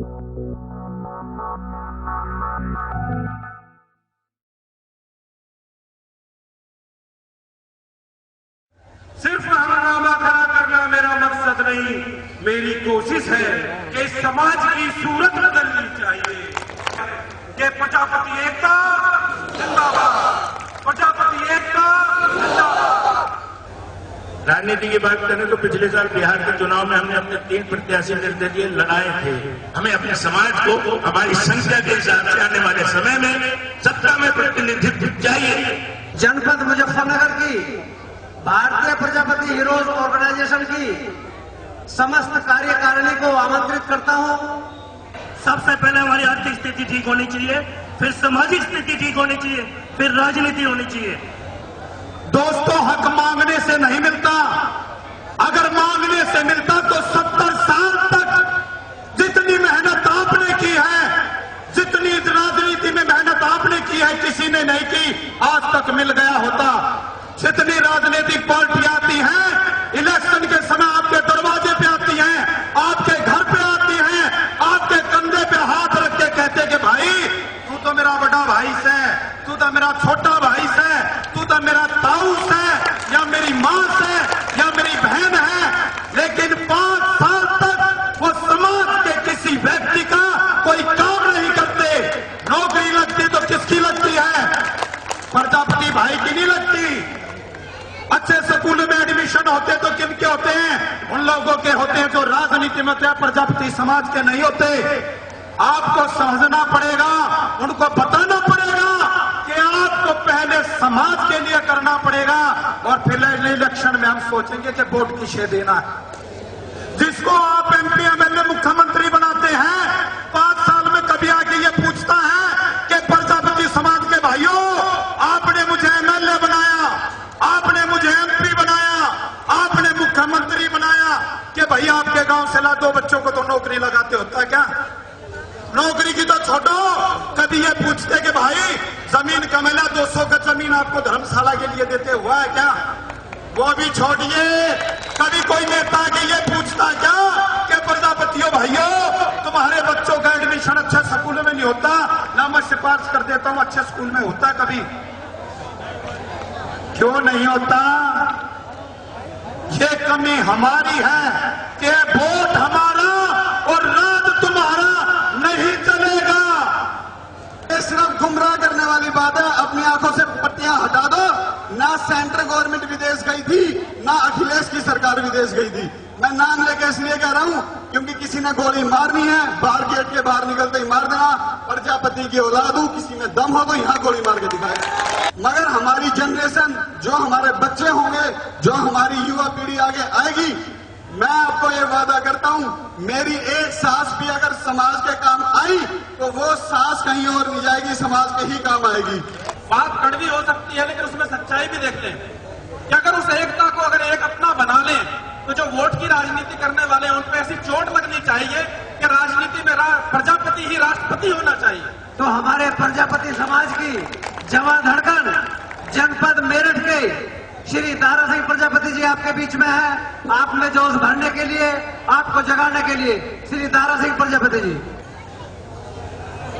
सिर्फ हंगामा खड़ा करना मेरा मकसद नहीं, मेरी कोशिश है कि समाज की सूरत बदलनी चाहिए। कि प्रजापति एकता जिंदाबाद, प्रजापति एकता जिंदाबाद। राजनीति की बात करें तो पिछले साल बिहार के चुनाव में हमने अपने 3 प्रत्याशी निर्दलीय के लिए लड़ाए थे। हमें अपने समाज को हमारी संख्या के हिसाब से आने वाले समय में सत्ता में प्रतिनिधित्व चाहिए। जनपद मुजफ्फरनगर की भारतीय प्रजापति हीरोज ऑर्गेनाइजेशन की समस्त कार्यकारिणी को आमंत्रित करता हूं। सबसे पहले हमारी आर्थिक स्थिति ठीक होनी चाहिए, फिर सामाजिक स्थिति ठीक होनी चाहिए, फिर राजनीति होनी चाहिए। दोस्तों, हक मांगने से नहीं मिलता। अगर मांगने से मिलता तो 70 साल तक जितनी मेहनत आपने की है, जितनी राजनीति में मेहनत आपने की है, किसी ने नहीं की, आज तक मिल गया होता। जितनी राजनीतिक पार्टियां आती हैं, इलेक्शन के समय आपके दरवाजे पे आती हैं, आपके घर पे आती हैं, आपके कंधे पे हाथ रख के कहते कि भाई तू तो मेरा बड़ा भाई से, तू तो मेरा छोटा भाई से, तू तो मेरा ताऊ से, या मेरी मां से, या मेरी बहन है। लेकिन 5 साल तक वो समाज के किसी व्यक्ति का कोई काम नहीं करते। नौकरी लगती तो किसकी लगती है? प्रजापति भाई की नहीं लगती। अच्छे स्कूल में एडमिशन होते तो किनके होते हैं? उन लोगों के होते हैं जो राजनीति में थे, प्रजापति समाज के नहीं होते। आपको समझना पड़ेगा, उनको बताना पड़ेगा कि आपको पहले समाज के लिए करना पड़ेगा और फिर इलेक्शन में हम सोचेंगे कि वोट किसे देना है। जिसको आप एमपी एमएलए मुख्यमंत्री बनाते हैं, 5 साल में कभी आके ये पूछता है कि प्रजापति समाज के भाइयों, आपने मुझे एमएलए बनाया, आपने मुझे एमपी बनाया, आपने मुख्यमंत्री बनाया, कि भाई आपके गांव से ला 2 बच्चों को तो नौकरी लगाते होता है क्या? नौकरी की तो छोड़ो, कभी ये पूछते कि भाई जमीन का मिला 200 का जमीन आपको धर्मशाला के लिए देते हुआ है क्या? वो भी छोड़िए। कभी कोई नेता के ये पूछता क्या कि प्रजापतियों भाइयों, तुम्हारे बच्चों का एडमिशन अच्छे स्कूल में नहीं होता? ना मैं सिफारिश कर देता हूं, अच्छे स्कूल में होता। कभी क्यों नहीं होता? ये कमी हमारी है कि वोट हमारा और राज तुम्हारा नहीं चलेगा। ये सिर्फ गुमराह करने वाली बात है। अपनी आंखों से पट्टियां हटा दो। ना सेंट्रल गवर्नमेंट विदेश गई थी, ना अखिलेश की सरकार विदेश गई थी। मैं नाम लेके इसलिए कह रहा हूं क्योंकि किसी ने गोली मारनी है, बाहर गेट के बाहर निकलते ही मार देना। प्रजापति की औलाद हूं, किसी में दम हो तो यहां गोली मार के दिखाए। मगर हमारी जनरेशन, जो हमारे बच्चे होंगे, जो हमारी युवा पीढ़ी आगे आएगी, मैं आपको ये वादा करता हूं, मेरी एक सांस भी अगर समाज के काम आई तो वो सांस कहीं और नहीं जाएगी, समाज के ही काम आएगी। बात कड़वी हो सकती है, लेकिन उसमें सच्चाई भी देखते हैं कि अगर उस एकता को अगर एक अपना बना लें तो जो वोट की राजनीति करने वाले हैं उन पर ऐसी चोट लगनी चाहिए कि राजनीति में प्रजापति ही राष्ट्रपति होना चाहिए। तो हमारे प्रजापति समाज की जवां धड़कन जनपद मेरठ के श्री दारा सिंह प्रजापति जी आपके बीच में है। आप में जोश भरने के लिए, आपको जगाने के लिए श्री दारा सिंह प्रजापति जी।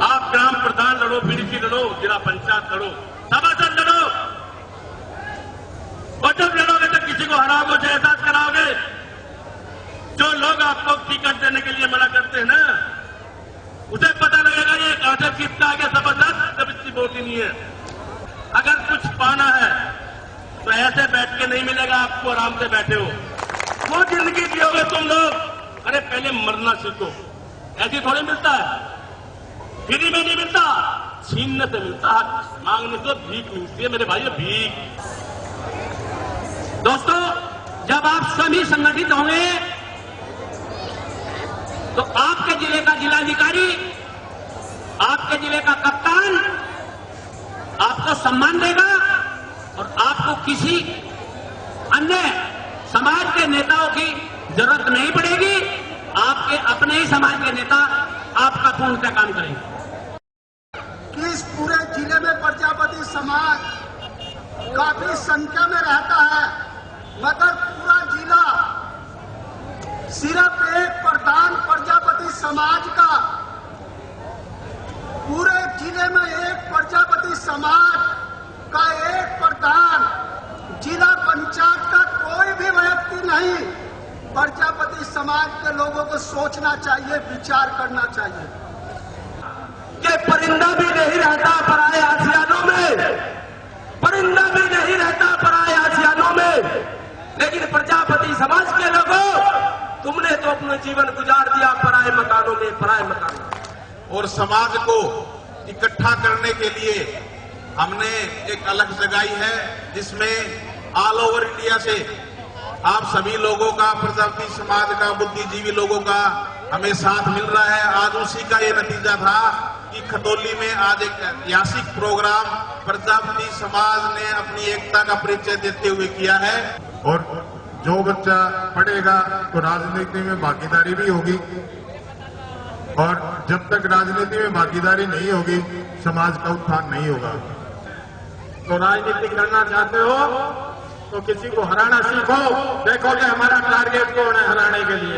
आप ग्राम प्रधान लड़ो, पीडीसी लड़ो, जिला पंचायत लड़ो, सभासद लड़ो, और जब लड़ोगे तो किसी को हराओगे, एहसास कराओगे। जो लोग आपको टिकट देने के लिए मना करते हैं ना, उसे पता लगेगा ये कांटे कितना आगे सभासद जब इसकी वोट ही नहीं है। अगर कुछ पाना है तो ऐसे बैठ के नहीं मिलेगा आपको, आराम से बैठे हो। वो जिंदगी जियोगे तुम लोग, अरे पहले मरना सीखो। ऐसी थोड़ी मिलता है, फ्री में नहीं मिलता, छीनने से मिलता है, मांगने से भीख मिलती है मेरे भाई, भीख। दोस्तों, जब आप सभी संगठित होंगे तो आपके जिले का जिलाधिकारी, आपके जिले का कप्तान आपको सम्मान देगा और आपको किसी अन्य समाज के नेताओं की जरूरत नहीं पड़ेगी। आपके अपने ही समाज के नेता आपका पूर्णतः काम करेंगे। इस पूरे जिले में प्रजापति समाज काफी संख्या में रहता है, मगर पूरा जिला सिर्फ एक प्रधान प्रजापति समाज का पूरे जिले में एक प्रजापति समाज का एक प्रधान, जिला पंचायत का कोई भी व्यक्ति नहीं। प्रजापति समाज के लोगों को सोचना चाहिए, विचार करना चाहिए कि परिंदा भी नहीं रहता पराए आसियानों में, परिंदा भी नहीं रहता पराए आसियानों में, लेकिन प्रजापति समाज के लोगों, तुमने तो अपना जीवन गुजार दिया पराए मकानों में, पराए मकानों में। और समाज को इकट्ठा करने के लिए हमने एक अलग जगाई है, जिसमें ऑल ओवर इंडिया से आप सभी लोगों का, प्रजापति समाज का, बुद्धिजीवी लोगों का हमें साथ मिल रहा है। आज उसी का ये नतीजा था कि खतौली में आज एक ऐतिहासिक प्रोग्राम प्रजापति समाज ने अपनी एकता का परिचय देते हुए किया है। और जो बच्चा पढ़ेगा तो राजनीति में भागीदारी भी होगी, और जब तक राजनीति में भागीदारी नहीं होगी समाज का उत्थान नहीं होगा। तो राजनीति करना चाहते हो तो किसी को हराना सीखो, देखोगे हमारा टारगेट कौन है हराने के लिए।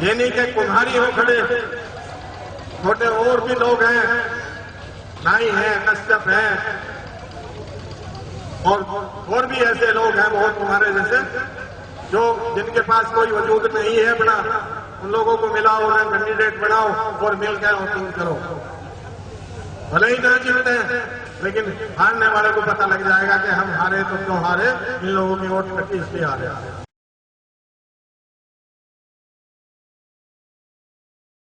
ये नहीं कि कुम्हारी हो खड़े, छोटे और भी लोग हैं, नाई है, कश्यप है, और भी ऐसे लोग हैं बहुत तुम्हारे जैसे, जो जिनके पास कोई वजूद नहीं है अपना, उन लोगों को मिलाओ, उन्हें कैंडिडेट बनाओ और मिलकर वोटिंग करो। भले ही ना जीतते हैं, लेकिन हारने वाले को पता लग जाएगा कि हम हारे तो क्यों हारे, इन लोगों की वोट कटी इसलिए हारे।